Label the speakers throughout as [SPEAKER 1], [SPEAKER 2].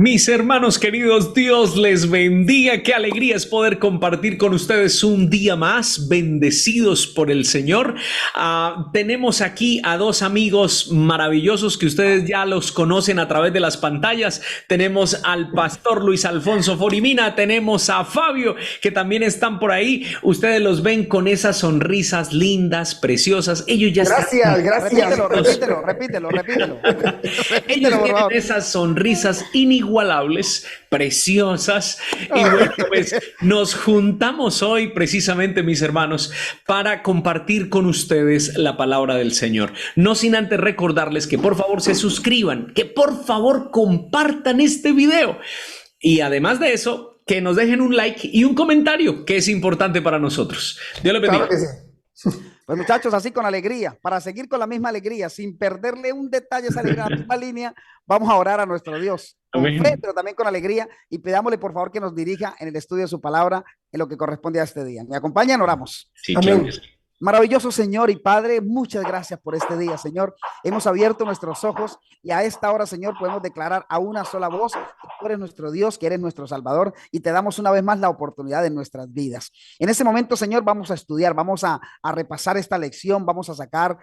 [SPEAKER 1] Mis hermanos queridos, Dios les bendiga. Qué alegría es poder compartir con ustedes un día más, bendecidos por el Señor. Tenemos aquí a dos amigos maravillosos que ustedes ya los conocen a través de las pantallas. Tenemos al pastor Luis Alfonso Forimina, tenemos a Fabio, que también están por ahí. Ustedes los ven con esas sonrisas lindas, preciosas. Ellos ya
[SPEAKER 2] Gracias,
[SPEAKER 1] están.
[SPEAKER 2] gracias.
[SPEAKER 3] Repítelo.
[SPEAKER 1] Ellos
[SPEAKER 3] Por
[SPEAKER 1] tienen
[SPEAKER 3] favor.
[SPEAKER 1] esas sonrisas inigualables, preciosas. Y bueno, pues nos juntamos hoy precisamente, mis hermanos, para compartir con ustedes la palabra del Señor. No sin antes recordarles que por favor se suscriban, que por favor compartan este video. Y además de eso, que nos dejen un like y un comentario, que es importante para nosotros. Dios les bendiga.
[SPEAKER 2] Claro que sí.
[SPEAKER 3] Pues muchachos, así con alegría, para seguir con la misma alegría, sin perderle un detalle a esa alegría, la misma línea, vamos a orar a nuestro Dios, con
[SPEAKER 1] Amén.
[SPEAKER 3] fe, pero también con alegría, y pidámosle por favor que nos dirija en el estudio de su palabra, en lo que corresponde a este día. ¿Me acompañan? Oramos.
[SPEAKER 1] Sí, claro
[SPEAKER 2] Amén.
[SPEAKER 1] que sí.
[SPEAKER 3] Maravilloso Señor y Padre, muchas gracias por este día, Señor. Hemos abierto nuestros ojos y a esta hora, Señor, podemos declarar a una sola voz que tú eres nuestro Dios, que eres nuestro Salvador, y te damos una vez más la oportunidad en nuestras vidas. En ese momento, Señor, vamos a estudiar, vamos a repasar esta lección, vamos a sacar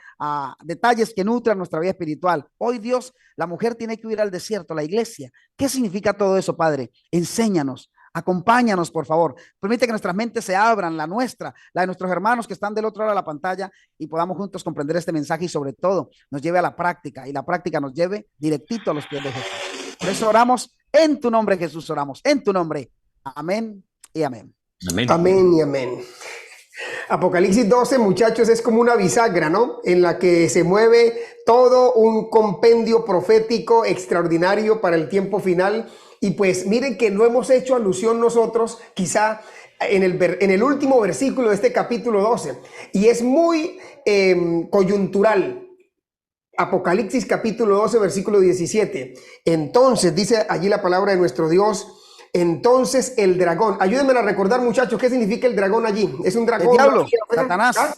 [SPEAKER 3] detalles que nutran nuestra vida espiritual. Hoy, Dios, la mujer tiene que ir al desierto, la iglesia. ¿Qué significa todo eso, Padre? Enséñanos. Acompáñanos, por favor. Permite que nuestras mentes se abran, la nuestra, la de nuestros hermanos que están del otro lado de la pantalla, y podamos juntos comprender este mensaje y sobre todo nos lleve a la práctica, y la práctica nos lleve directito a los pies de Jesús. Por eso oramos en tu nombre, Jesús, oramos en tu nombre. Amén y amén.
[SPEAKER 1] Amén.
[SPEAKER 2] Amén y amén. Apocalipsis 12, muchachos, es como una bisagra, ¿no? En la que se mueve todo un compendio profético extraordinario para el tiempo final. Y pues miren que no hemos hecho alusión nosotros quizá en el último versículo de este capítulo 12. Y es muy coyuntural. Apocalipsis capítulo 12, versículo 17. Entonces, dice allí la palabra de nuestro Dios, entonces el dragón. Ayúdenme a recordar, muchachos, ¿qué significa el dragón allí? Es un dragón.
[SPEAKER 3] El diablo,
[SPEAKER 2] ¿No?
[SPEAKER 3] Satanás,
[SPEAKER 2] ¿Ah?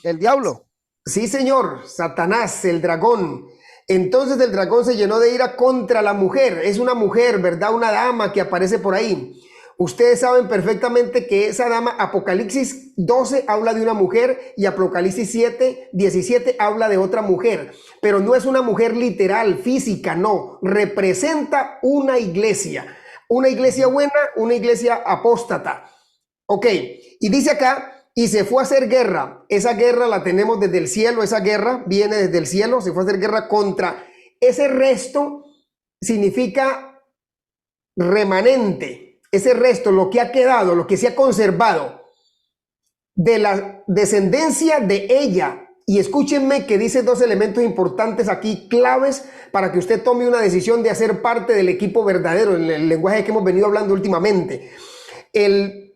[SPEAKER 3] el diablo.
[SPEAKER 2] Sí, señor, Satanás, el dragón. Entonces el dragón se llenó de ira contra la mujer. Es una mujer, ¿verdad? Una dama que aparece por ahí. Ustedes saben perfectamente que esa dama, Apocalipsis 12 habla de una mujer y Apocalipsis 7, 17 habla de otra mujer. Pero no es una mujer literal, física, no. Representa una iglesia. Una iglesia buena, una iglesia apóstata. Ok, y dice acá, y se fue a hacer guerra. Esa guerra la tenemos desde el cielo, esa guerra viene desde el cielo, se fue a hacer guerra contra ese resto, significa remanente, ese resto, lo que ha quedado, lo que se ha conservado de la descendencia de ella. Y escúchenme que dice dos elementos importantes aquí, claves para que usted tome una decisión de hacer parte del equipo verdadero, en el lenguaje que hemos venido hablando últimamente. El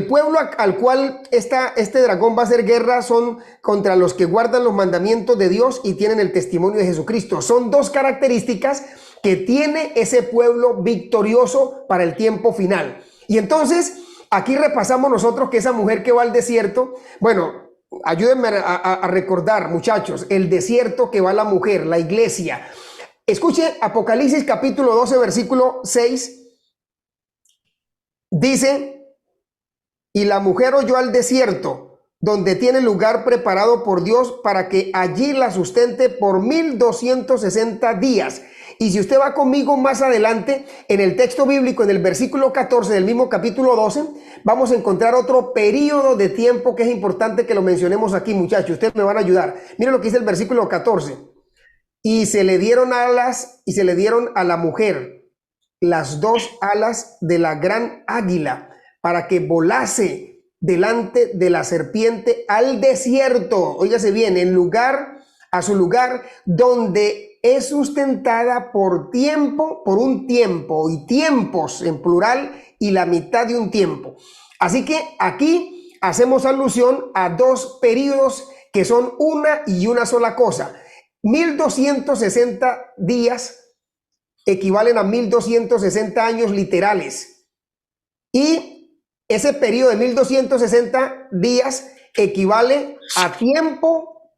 [SPEAKER 2] pueblo al cual este dragón va a hacer guerra son contra los que guardan los mandamientos de Dios y tienen el testimonio de Jesucristo. Son dos características que tiene ese pueblo victorioso para el tiempo final. Y entonces, aquí repasamos nosotros que esa mujer que va al desierto, bueno, ayúdenme a recordar, muchachos, el desierto que va la mujer, la iglesia. Escuche Apocalipsis capítulo 12, versículo 6. Dice, y la mujer oyó al desierto, donde tiene lugar preparado por Dios para que allí la sustente por 1260 días. Y si usted va conmigo más adelante, en el texto bíblico, en el versículo 14 del mismo capítulo 12, vamos a encontrar otro periodo de tiempo que es importante que lo mencionemos aquí, muchachos. Ustedes me van a ayudar. Miren lo que dice el versículo 14. Y se le dieron alas y se le dieron a la mujer las dos alas de la gran águila, para que volase delante de la serpiente al desierto, óigase bien, a su lugar donde es sustentada por tiempo, por un tiempo, y tiempos en plural, y la mitad de un tiempo. Así que aquí hacemos alusión a dos periodos que son una y una sola cosa. 1260 días equivalen a 1260 años literales. Y ese periodo de 1260 días equivale a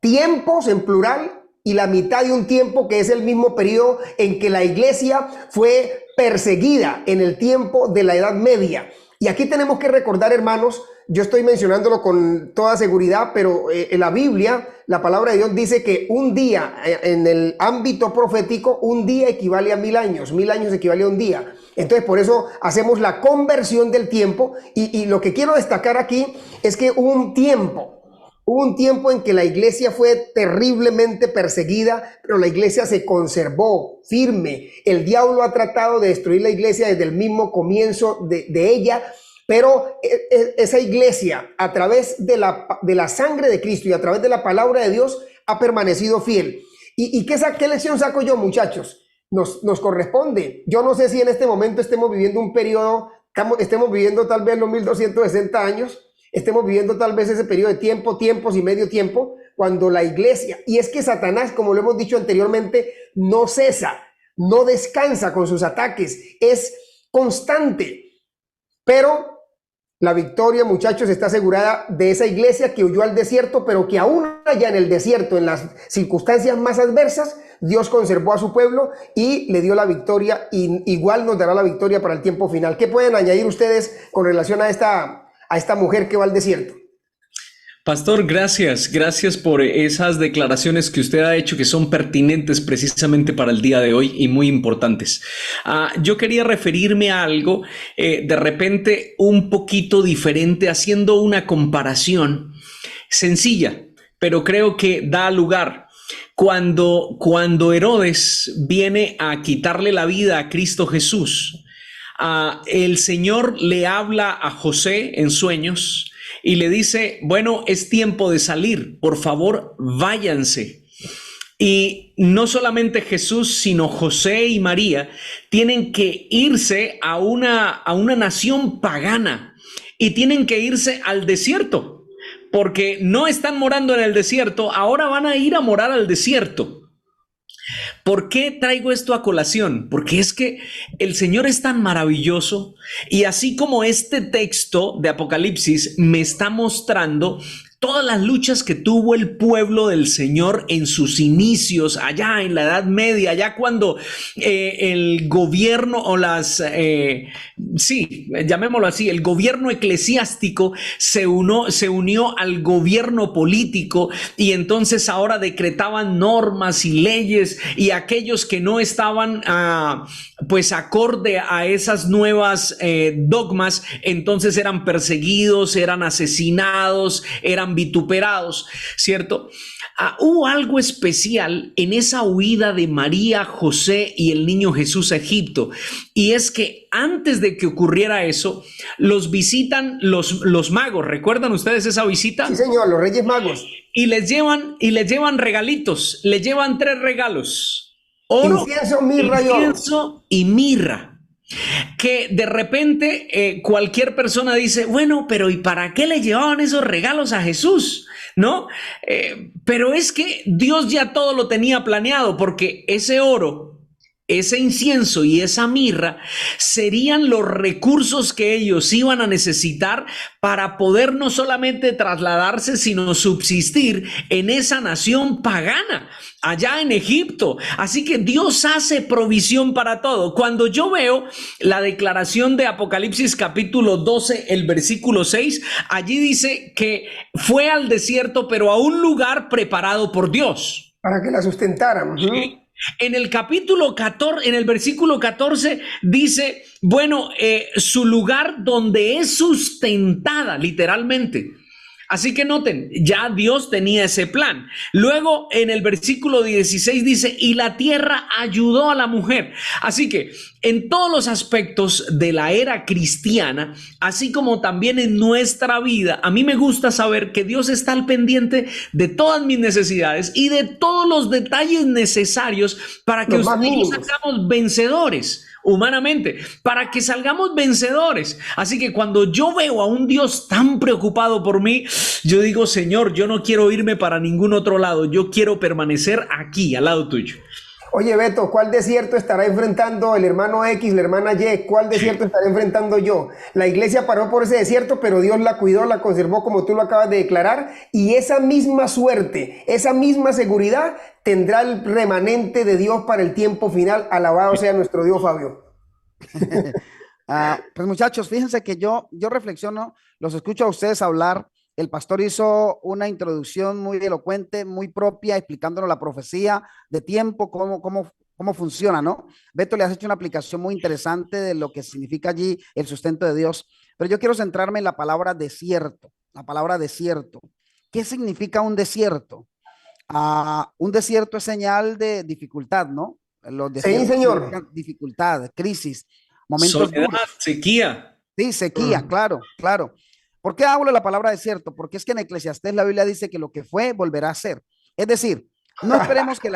[SPEAKER 2] tiempos en plural y la mitad de un tiempo que es el mismo periodo en que la iglesia fue perseguida en el tiempo de la Edad Media. Y aquí tenemos que recordar, hermanos, yo estoy mencionándolo con toda seguridad, pero en la Biblia, la palabra de Dios dice que un día, en el ámbito profético, un día equivale a 1000 años equivale a un día. Entonces, por eso hacemos la conversión del tiempo. Y lo que quiero destacar aquí es que hubo un tiempo en que la iglesia fue terriblemente perseguida, pero la iglesia se conservó firme. El diablo ha tratado de destruir la iglesia desde el mismo comienzo de ella, pero esa iglesia, a través de la sangre de Cristo y a través de la palabra de Dios, ha permanecido fiel. ¿Y qué lección saco yo, muchachos? Nos corresponde. Yo no sé si en este momento estemos viviendo un periodo, estemos viviendo tal vez los 1260 años, estemos viviendo tal vez ese periodo de tiempos y medio tiempo, cuando la iglesia, y es que Satanás, como lo hemos dicho anteriormente, no cesa, no descansa con sus ataques, es constante. Pero la victoria, muchachos, está asegurada de esa iglesia que huyó al desierto, pero que aún allá en el desierto, en las circunstancias más adversas, Dios conservó a su pueblo y le dio la victoria, y igual nos dará la victoria para el tiempo final. ¿Qué pueden añadir ustedes con relación a esta mujer que va al desierto?
[SPEAKER 1] Pastor, gracias por esas declaraciones que usted ha hecho, que son pertinentes precisamente para el día de hoy y muy importantes. Yo quería referirme a algo de repente un poquito diferente, haciendo una comparación sencilla, pero creo que da lugar. Cuando Herodes viene a quitarle la vida a Cristo Jesús, el Señor le habla a José en sueños y le dice, bueno, es tiempo de salir, por favor, váyanse. Y no solamente Jesús, sino José y María tienen que irse a una nación pagana y tienen que irse al desierto, porque no están morando en el desierto, ahora van a ir a morar al desierto. ¿Por qué traigo esto a colación? Porque es que el Señor es tan maravilloso, y así como este texto de Apocalipsis me está mostrando todas las luchas que tuvo el pueblo del Señor en sus inicios, allá en la Edad Media, allá cuando el gobierno o llamémoslo así, el gobierno eclesiástico se unió al gobierno político, y entonces ahora decretaban normas y leyes, y aquellos que no estaban pues acorde a esas nuevas dogmas, entonces eran perseguidos, eran asesinados, eran vituperados, ¿cierto? Hubo algo especial en esa huida de María, José y el niño Jesús a Egipto, y es que antes de que ocurriera eso, los visitan los magos. ¿Recuerdan ustedes esa visita?
[SPEAKER 2] Sí, señor, los Reyes Magos.
[SPEAKER 1] Y les llevan regalitos, les llevan 3 regalos: oro, incienso y mirra. Que de repente cualquier persona dice, bueno, pero ¿y para qué le llevaban esos regalos a Jesús? ¿No? Pero es que Dios ya todo lo tenía planeado, porque ese oro, ese incienso y esa mirra serían los recursos que ellos iban a necesitar para poder no solamente trasladarse, sino subsistir en esa nación pagana, allá en Egipto. Así que Dios hace provisión para todo. Cuando yo veo la declaración de Apocalipsis capítulo 12, el versículo 6, allí dice que fue al desierto, pero a un lugar preparado por Dios.
[SPEAKER 2] Para que la sustentaran.
[SPEAKER 1] ¿Sí? En el capítulo 14, en el versículo 14 dice, bueno, su lugar donde es sustentada, literalmente. Así que noten, ya Dios tenía ese plan. Luego en el versículo 16 dice, y la tierra ayudó a la mujer. Así que en todos los aspectos de la era cristiana, así como también en nuestra vida, a mí me gusta saber que Dios está al pendiente de todas mis necesidades y de todos los detalles necesarios para que nosotros salgamos vencedores. Humanamente, para que salgamos vencedores. Así que cuando yo veo a un Dios tan preocupado por mí, yo digo, Señor, yo no quiero irme para ningún otro lado, yo quiero permanecer aquí, al lado tuyo.
[SPEAKER 2] Oye, Beto, ¿cuál desierto estará enfrentando el hermano X, la hermana Y? ¿Cuál desierto estaré enfrentando yo? La iglesia paró por ese desierto, pero Dios la cuidó, la conservó, como tú lo acabas de declarar, y esa misma suerte, esa misma seguridad tendrá el remanente de Dios para el tiempo final. Alabado sea nuestro Dios, Fabio.
[SPEAKER 3] Pues muchachos, fíjense que yo reflexiono, los escucho a ustedes hablar. El pastor hizo una introducción muy elocuente, muy propia, explicándonos la profecía de tiempo, cómo funciona, ¿no? Beto, le has hecho una aplicación muy interesante de lo que significa allí el sustento de Dios. Pero yo quiero centrarme en la palabra desierto. La palabra desierto. ¿Qué significa un desierto? Un desierto es señal de dificultad, ¿no? Los
[SPEAKER 2] Sí,
[SPEAKER 3] desiertos
[SPEAKER 2] señor.
[SPEAKER 3] significan dificultad, crisis, momentos
[SPEAKER 1] Soledad,
[SPEAKER 3] duros.
[SPEAKER 1] sequía.
[SPEAKER 3] Sí, sequía,
[SPEAKER 2] Mm.
[SPEAKER 3] claro, claro. ¿Por qué hablo de la palabra desierto? Porque es que en Eclesiastés la Biblia dice que lo que fue volverá a ser. Es decir, no esperemos que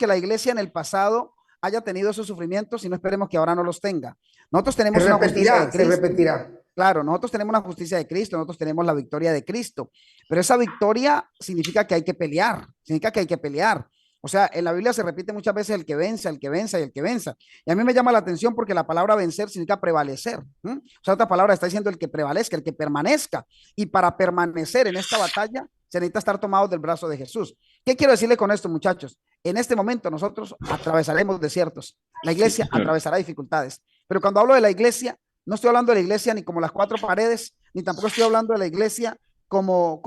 [SPEAKER 3] la iglesia en el pasado haya tenido esos sufrimientos y no esperemos que ahora no los tenga. Nosotros tenemos una justicia de
[SPEAKER 2] Se
[SPEAKER 3] Cristo.
[SPEAKER 2] repetirá.
[SPEAKER 3] Claro, nosotros tenemos una justicia de Cristo, nosotros tenemos la victoria de Cristo, pero esa victoria significa que hay que pelear, significa que hay que pelear. O sea, en la Biblia se repite muchas veces el que venza, el que venza y el que venza. Y a mí me llama la atención porque la palabra vencer significa prevalecer. O sea, otra palabra está diciendo el que prevalezca, el que permanezca. Y para permanecer en esta batalla se necesita estar tomados del brazo de Jesús. ¿Qué quiero decirle con esto, muchachos? En este momento nosotros atravesaremos desiertos. La
[SPEAKER 1] Sí,
[SPEAKER 3] iglesia
[SPEAKER 1] señor.
[SPEAKER 3] atravesará dificultades. Pero cuando hablo de la iglesia, no estoy hablando de la iglesia ni como las cuatro paredes, ni tampoco estoy hablando de la iglesia como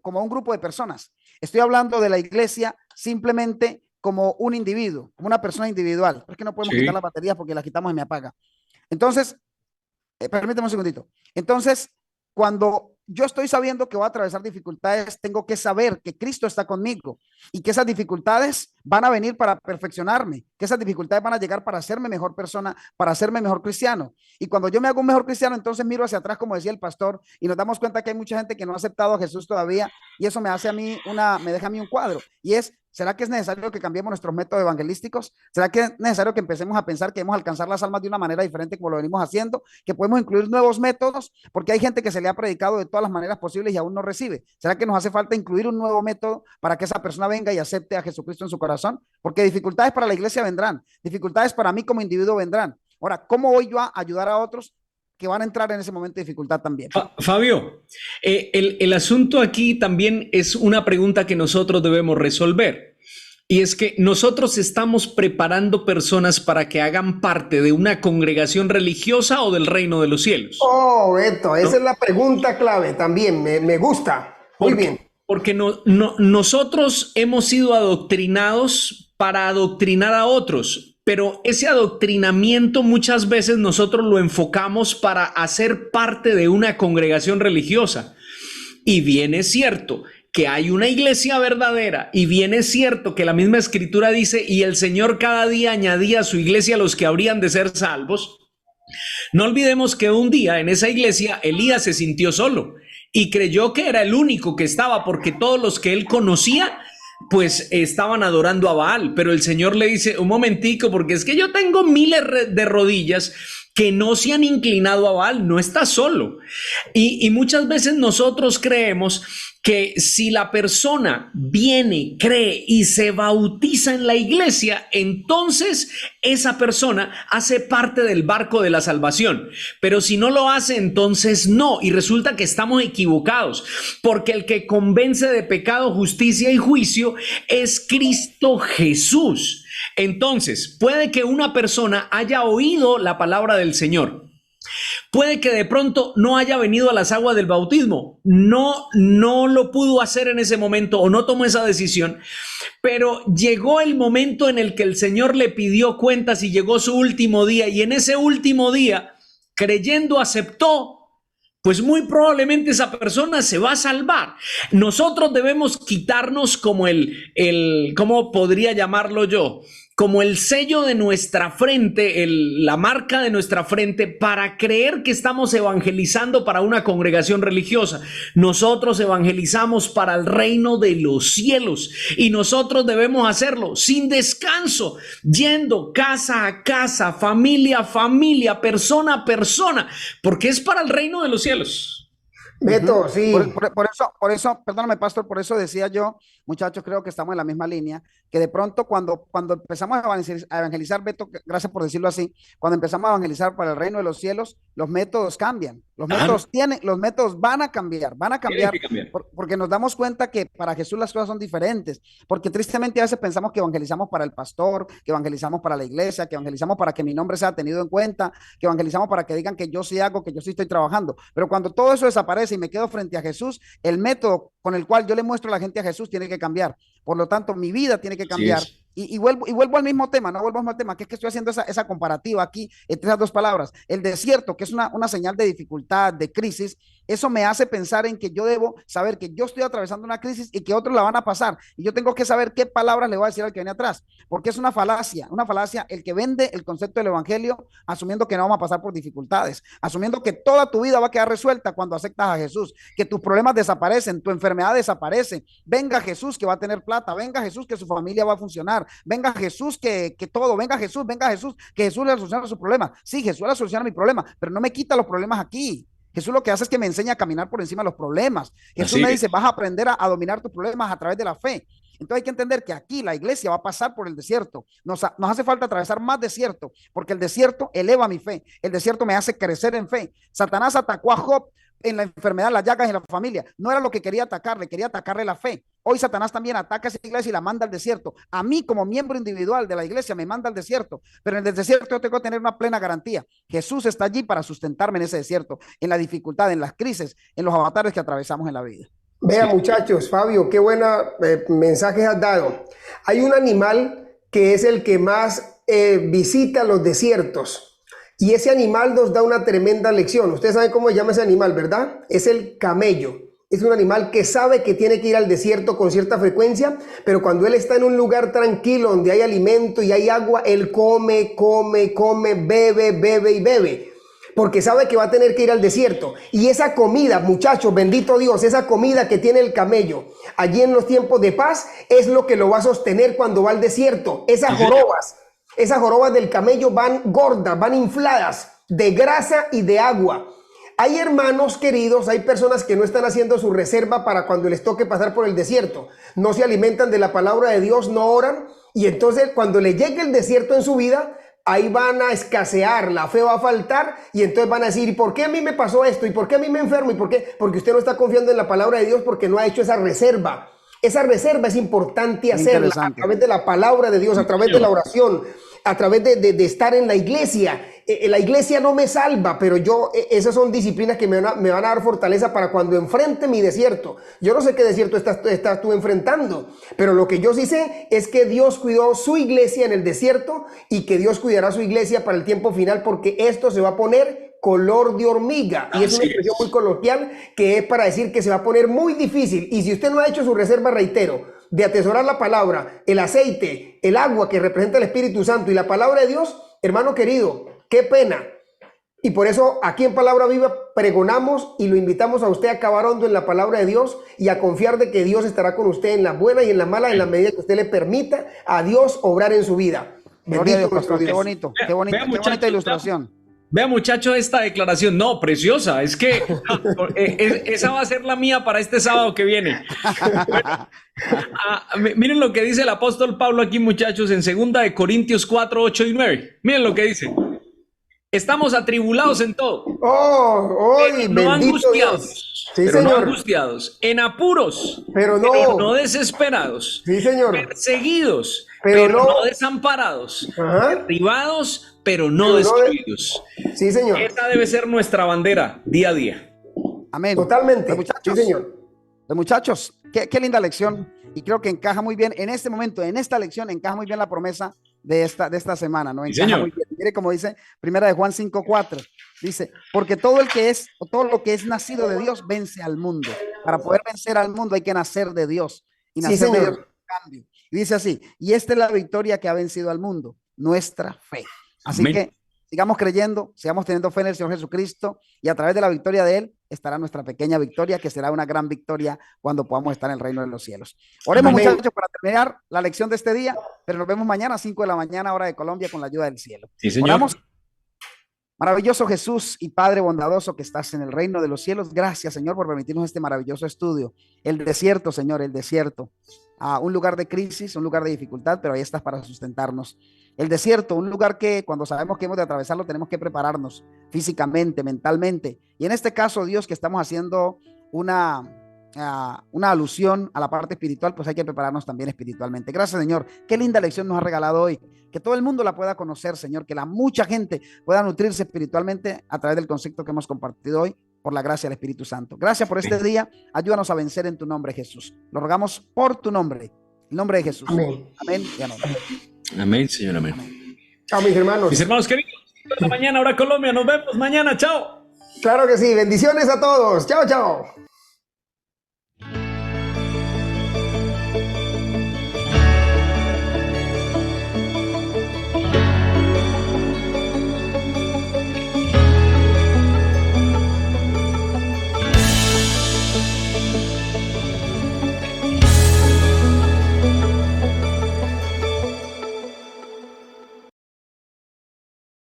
[SPEAKER 3] un grupo de personas. Estoy hablando de la iglesia simplemente como un individuo, como una persona individual. Es que no podemos quitar las
[SPEAKER 1] Sí.
[SPEAKER 3] baterías porque las quitamos y me apaga. Entonces, permíteme un segundito. Entonces, cuando yo estoy sabiendo que voy a atravesar dificultades, tengo que saber que Cristo está conmigo y que esas dificultades van a venir para perfeccionarme, que esas dificultades van a llegar para hacerme mejor persona, para hacerme mejor cristiano. Y cuando yo me hago un mejor cristiano, entonces miro hacia atrás, como decía el pastor, y nos damos cuenta que hay mucha gente que no ha aceptado a Jesús todavía, y eso me hace a mí me deja a mí un cuadro, y es, ¿será que es necesario que cambiemos nuestros métodos evangelísticos? ¿Será que es necesario que empecemos a pensar que debemos alcanzar las almas de una manera diferente como lo venimos haciendo? Que podemos incluir nuevos métodos, porque hay gente que se le ha predicado de todas las maneras posibles y aún no recibe. ¿Será que nos hace falta incluir un nuevo método para que esa persona venga y acepte a Jesucristo en su corazón? Porque dificultades para la iglesia vendrán, dificultades para mí como individuo vendrán. Ahora, ¿cómo voy yo a ayudar a otros que van a entrar en ese momento de dificultad también?
[SPEAKER 1] Fabio, el asunto aquí también es una pregunta que nosotros debemos resolver. Y es que nosotros estamos preparando personas para que hagan parte de una congregación religiosa o del reino de los cielos,
[SPEAKER 2] Oh, Beto, esa
[SPEAKER 1] ¿no?
[SPEAKER 2] es la pregunta clave también. Me gusta. Muy bien.
[SPEAKER 1] Porque nosotros hemos sido adoctrinados para adoctrinar a otros, pero ese adoctrinamiento muchas veces nosotros lo enfocamos para hacer parte de una congregación religiosa. Y bien es cierto que hay una iglesia verdadera, y bien es cierto que la misma escritura dice, y el Señor cada día añadía a su iglesia a los que habrían de ser salvos. No olvidemos que un día en esa iglesia Elías se sintió solo y creyó que era el único que estaba, porque todos los que él conocía pues estaban adorando a Baal, pero el Señor le dice, un momentico, porque es que yo tengo miles de rodillas que no se han inclinado a Baal, no está solo. Y muchas veces nosotros creemos que si la persona viene, cree y se bautiza en la iglesia, entonces esa persona hace parte del barco de la salvación. Pero si no lo hace, entonces no. Y resulta que estamos equivocados, porque el que convence de pecado, justicia y juicio es Cristo Jesús. Entonces, puede que una persona haya oído la palabra del Señor. Puede que de pronto no haya venido a las aguas del bautismo, no lo pudo hacer en ese momento o no tomó esa decisión, pero llegó el momento en el que el Señor le pidió cuentas y llegó su último día, y en ese último día, creyendo, aceptó. Pues muy probablemente esa persona se va a salvar. Nosotros debemos quitarnos como ¿cómo podría llamarlo yo? Como el sello de nuestra frente, la marca de nuestra frente, para creer que estamos evangelizando para una congregación religiosa. Nosotros evangelizamos para el reino de los cielos, y nosotros debemos hacerlo sin descanso, yendo casa a casa, familia a familia, persona a persona, porque es para el reino de los cielos.
[SPEAKER 2] Beto, sí.
[SPEAKER 3] Por eso, perdóname, pastor, por eso decía yo, muchachos, creo que estamos en la misma línea, que de pronto cuando empezamos a evangelizar, Beto, gracias por decirlo así, cuando empezamos a evangelizar para el reino de los cielos, los métodos cambian,
[SPEAKER 1] Claro,
[SPEAKER 3] los métodos van a
[SPEAKER 1] tienen
[SPEAKER 3] cambiar,
[SPEAKER 1] que cambiar.
[SPEAKER 3] porque nos damos cuenta que para Jesús las cosas son diferentes, porque tristemente a veces pensamos que evangelizamos para el pastor, que evangelizamos para la iglesia, que evangelizamos para que mi nombre sea tenido en cuenta, que evangelizamos para que digan que yo sí hago, que yo sí estoy trabajando, pero cuando todo eso desaparece y me quedo frente a Jesús, el método con el cual yo le muestro a la gente a Jesús tiene que cambiar. Por lo tanto, mi vida tiene que
[SPEAKER 1] Así
[SPEAKER 3] cambiar.
[SPEAKER 1] es.
[SPEAKER 3] Vuelvo al mismo tema, no vuelvo al mismo tema, que es que estoy haciendo esa comparativa aquí entre esas dos palabras. El desierto, que es una señal de dificultad, de crisis, eso me hace pensar en que yo debo saber que yo estoy atravesando una crisis y que otros la van a pasar. Y yo tengo que saber qué palabras le voy a decir al que viene atrás, porque es una falacia el que vende el concepto del evangelio asumiendo que no vamos a pasar por dificultades, asumiendo que toda tu vida va a quedar resuelta cuando aceptas a Jesús, que tus problemas desaparecen, tu enfermedad desaparece. Venga Jesús que va a tener plata, venga Jesús que su familia va a funcionar, venga Jesús que todo, venga Jesús que Jesús le soluciona su problema. Sí, Jesús le soluciona mi problema, pero no me quita los problemas aquí. Jesús lo que hace es que me enseña a caminar por encima de los problemas. Jesús
[SPEAKER 1] Así
[SPEAKER 3] me dice,
[SPEAKER 1] es.
[SPEAKER 3] vas a aprender a dominar tus problemas a través de la fe. Entonces hay que entender que aquí la iglesia va a pasar por el desierto. Nos hace falta atravesar más desierto, porque el desierto eleva mi fe. El desierto me hace crecer en fe. Satanás atacó a Job en la enfermedad, las llagas en la familia. No era lo que quería atacarle, quería atacarle la fe. Hoy Satanás también ataca a esa iglesia y la manda al desierto. A mí, como miembro individual de la iglesia, me manda al desierto. Pero en el desierto yo tengo que tener una plena garantía. Jesús está allí para sustentarme en ese desierto, en la dificultad, en las crisis, en los avatares que atravesamos en la vida.
[SPEAKER 2] Vea,
[SPEAKER 1] Sí,
[SPEAKER 2] muchachos, Fabio, qué buena mensajes has dado. Hay un animal que es el que más visita los desiertos y ese animal nos da una tremenda lección. Ustedes saben cómo se llama ese animal, ¿verdad? Es el camello. Es un animal que sabe que tiene que ir al desierto con cierta frecuencia, pero cuando él está en un lugar tranquilo donde hay alimento y hay agua, él come, come, come, bebe, bebe y bebe, porque sabe que va a tener que ir al desierto. Y esa comida, muchachos, bendito Dios, esa comida que tiene el camello allí en los tiempos de paz es lo que lo va a sostener cuando va al desierto. Esas jorobas del camello van gordas, van infladas de grasa y de agua. Hay hermanos queridos, hay personas que no están haciendo su reserva para cuando les toque pasar por el desierto. No se alimentan de la palabra de Dios, no oran, y entonces cuando le llegue el desierto en su vida, ahí van a escasear, la fe va a faltar, y entonces van a decir, ¿y por qué a mí me pasó esto? ¿Y por qué a mí me enfermo? ¿Y por qué? Porque usted no está confiando en la palabra de Dios, porque no ha hecho esa reserva. Esa reserva es importante hacerla a
[SPEAKER 3] Interesante.
[SPEAKER 2] través de la palabra de Dios, a través de la
[SPEAKER 1] señor.
[SPEAKER 2] oración, a través de estar en la iglesia. La iglesia no me salva, pero esas son disciplinas que me van a dar fortaleza para cuando enfrente mi desierto. Yo no sé qué desierto estás tú enfrentando, pero lo que yo sí sé es que Dios cuidó su iglesia en el desierto y que Dios cuidará su iglesia para el tiempo final, porque esto se va a poner color de hormiga, y es una
[SPEAKER 1] Así
[SPEAKER 2] expresión muy
[SPEAKER 1] es.
[SPEAKER 2] coloquial que es para decir que se va a poner muy difícil. Y si usted no ha hecho su reserva, reitero, de atesorar la palabra, el aceite, el agua que representa el Espíritu Santo y la palabra de Dios, hermano querido, qué pena. Y por eso aquí en Palabra Viva pregonamos y lo invitamos a usted a acabar hondo en la palabra de Dios y a confiar de que Dios estará con usted en las buenas y en las malas, en la medida que usted le permita a Dios obrar en su vida.
[SPEAKER 3] Gloria a
[SPEAKER 2] Bendito
[SPEAKER 3] Dios,
[SPEAKER 2] nuestro
[SPEAKER 3] pastor. Qué
[SPEAKER 2] Dios.
[SPEAKER 3] bonito,
[SPEAKER 1] Vea,
[SPEAKER 3] qué bonito,
[SPEAKER 1] vea,
[SPEAKER 3] qué bonita
[SPEAKER 1] muchachos,
[SPEAKER 3] ilustración.
[SPEAKER 1] vea, muchacho, esta declaración. No, preciosa. Es que esa va a ser la mía para este sábado que viene. Miren lo que dice el apóstol Pablo aquí, muchachos, en 2 Corintios 4, 8 y 9. Miren lo que dice. Estamos atribulados en todo,
[SPEAKER 2] Oh, hoy,
[SPEAKER 1] no
[SPEAKER 2] bendito Dios.
[SPEAKER 1] angustiados,
[SPEAKER 2] Sí,
[SPEAKER 1] pero no
[SPEAKER 2] señor.
[SPEAKER 1] angustiados, en apuros,
[SPEAKER 2] Pero
[SPEAKER 1] pero
[SPEAKER 2] no.
[SPEAKER 1] no desesperados,
[SPEAKER 2] Sí, señor.
[SPEAKER 1] perseguidos,
[SPEAKER 2] Pero
[SPEAKER 1] pero
[SPEAKER 2] no.
[SPEAKER 1] no desamparados,
[SPEAKER 2] Ajá.
[SPEAKER 1] derribados, pero no
[SPEAKER 2] Pero no.
[SPEAKER 1] destruidos.
[SPEAKER 2] Sí, señor.
[SPEAKER 1] Esa debe ser nuestra bandera día a día.
[SPEAKER 3] Amén.
[SPEAKER 2] Totalmente.
[SPEAKER 3] Pues,
[SPEAKER 2] Sí,
[SPEAKER 3] muchachos,
[SPEAKER 2] señor.
[SPEAKER 3] muchachos, qué linda lección. Y creo que encaja muy bien en este momento, en esta lección, encaja muy bien la promesa de esta semana, ¿no?
[SPEAKER 1] Sí,
[SPEAKER 3] Encaja muy
[SPEAKER 1] señor.
[SPEAKER 3] bien. Mire cómo dice Primera de Juan 5:4. Dice, porque todo el que es, o todo lo que es nacido de Dios, vence al mundo. Para poder vencer al mundo hay que nacer de Dios. Y
[SPEAKER 2] Sí,
[SPEAKER 3] nacer de Dios es
[SPEAKER 2] señor.
[SPEAKER 3] un cambio. Y dice así, y esta es la victoria que ha vencido al mundo, nuestra fe. Así
[SPEAKER 1] Amén.
[SPEAKER 3] que sigamos creyendo, sigamos teniendo fe en el Señor Jesucristo, y a través de la victoria de Él estará nuestra pequeña victoria, que será una gran victoria cuando podamos estar en el reino de los cielos. Oremos,
[SPEAKER 2] Amén.
[SPEAKER 3] muchachos, para terminar la lección de este día, pero nos vemos mañana a 5 de la mañana, hora de Colombia, con la ayuda del cielo.
[SPEAKER 1] Sí, señor.
[SPEAKER 3] Oramos. Maravilloso Jesús y Padre bondadoso que estás en el reino de los cielos, gracias, Señor, por permitirnos este maravilloso estudio. El desierto, Señor, el desierto. Un lugar de crisis, un lugar de dificultad, pero ahí estás para sustentarnos. El desierto, un lugar que cuando sabemos que hemos de atravesarlo tenemos que prepararnos físicamente, mentalmente. Y en este caso, Dios, que estamos haciendo una alusión a la parte espiritual, pues hay que prepararnos también espiritualmente. Gracias, Señor. Qué linda lección nos ha regalado hoy. Que todo el mundo la pueda conocer, Señor, que la mucha gente pueda nutrirse espiritualmente a través del concepto que hemos compartido hoy por la gracia del Espíritu Santo. Gracias por este día. Ayúdanos a vencer en tu nombre, Jesús. Lo rogamos por tu nombre, el nombre de Jesús.
[SPEAKER 2] Amén.
[SPEAKER 3] Amén y amén.
[SPEAKER 1] Amén, Señor, amén.
[SPEAKER 2] Chao, mis hermanos.
[SPEAKER 1] Mis hermanos queridos, hasta mañana, hora Colombia. Nos vemos mañana. Chao.
[SPEAKER 2] Claro que sí. Bendiciones a todos. Chao, chao.